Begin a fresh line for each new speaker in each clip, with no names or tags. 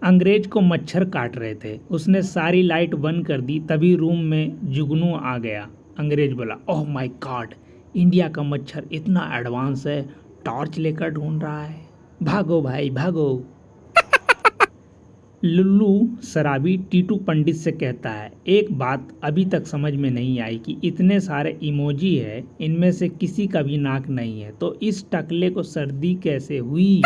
अंग्रेज को मच्छर काट रहे थे। उसने सारी लाइट बंद कर दी। तभी रूम में जुगनू आ गया। अंग्रेज बोला, ओह माय गॉड, इंडिया का मच्छर इतना एडवांस है, टॉर्च लेकर ढूंढ रहा है। भागो भाई भागो। लुल्लू शराबी टीटू पंडित से कहता है, एक बात अभी तक समझ में नहीं आई कि इतने सारे इमोजी है, इनमें से किसी का भी नाक नहीं है, तो इस टकले को सर्दी कैसे हुई।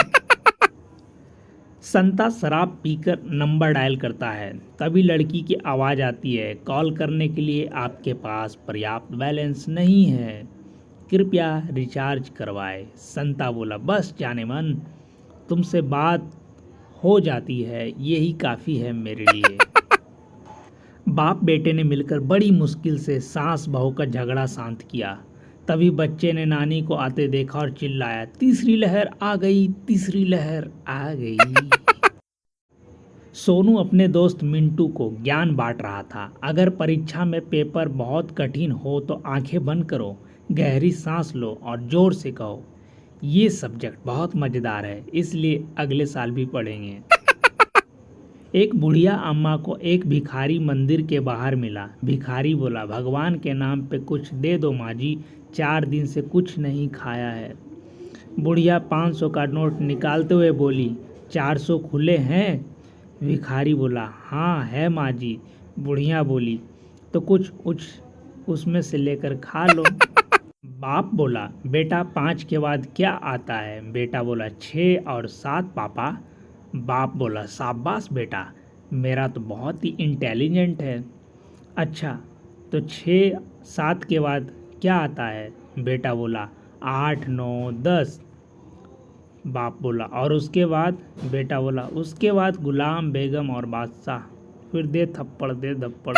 संता शराब पीकर नंबर डायल करता है। तभी लड़की की आवाज़ आती है, कॉल करने के लिए आपके पास पर्याप्त बैलेंस नहीं है, कृपया रिचार्ज करवाएं। संता बोला, बस जाने मन, तुमसे बात हो जाती है, यही काफ़ी है मेरे लिए। बाप बेटे ने मिलकर बड़ी मुश्किल से सास बहू का झगड़ा शांत किया। तभी बच्चे ने नानी को आते देखा और चिल्लाया, तीसरी लहर आ गई, तीसरी लहर आ गई। सोनू अपने दोस्त मिंटू को ज्ञान बांट रहा था। अगर परीक्षा में पेपर बहुत कठिन हो तो आंखें बंद करो, गहरी सांस लो और जोर से कहो, ये सब्जेक्ट बहुत मज़ेदार है, इसलिए अगले साल भी पढ़ेंगे। एक बुढ़िया अम्मा को एक भिखारी मंदिर के बाहर मिला। भिखारी बोला, भगवान के नाम पे कुछ दे दो माँ जी, 4 दिन से कुछ नहीं खाया है। बुढ़िया 500 का नोट निकालते हुए बोली, 400 खुले हैं। भिखारी बोला, हाँ है माँ जी। बुढ़िया बोली, तो कुछ उसमें से लेकर खा लो। बाप बोला, बेटा 5 के बाद क्या आता है। बेटा बोला, 6 और 7 पापा। बाप बोला, शाबाश बेटा, मेरा तो बहुत ही इंटेलिजेंट है। अच्छा, तो 6 7 के बाद क्या आता है। बेटा बोला, 8 9 10। बाप बोला, और उसके बाद। बेटा बोला, उसके बाद गुलाम बेगम और बादशाह। फिर दे थप्पड़ दे धप्पड़।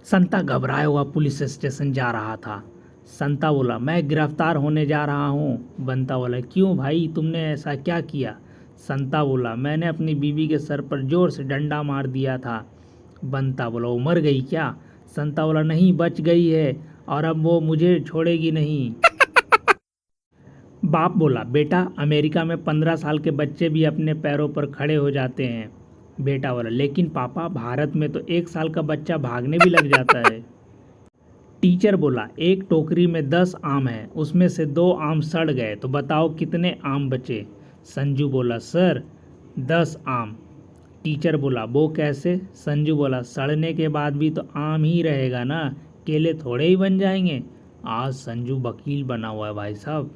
संता घबराया हुआ पुलिस स्टेशन जा रहा था। संता बोला, मैं गिरफ्तार होने जा रहा हूँ। बंता बोला, क्यों भाई, तुमने ऐसा क्या किया। संता बोला, मैंने अपनी बीवी के सर पर जोर से डंडा मार दिया था। बंता बोला, वो मर गई क्या। संता बोला, नहीं, बच गई है और अब वो मुझे छोड़ेगी नहीं। बाप बोला, बेटा अमेरिका में 15 साल के बच्चे भी अपने पैरों पर खड़े हो जाते हैं। बेटा बोला, लेकिन पापा, भारत में तो 1 साल का बच्चा भागने भी लग जाता है। टीचर बोला, एक टोकरी में 10 आम है, उसमें से 2 आम सड़ गए, तो बताओ कितने आम बचे। संजू बोला, सर 10 आम। टीचर बोला, वो कैसे। संजू बोला, सड़ने के बाद भी तो आम ही रहेगा ना, केले थोड़े ही बन जाएंगे। आज संजू वकील बना हुआ है भाई साहब।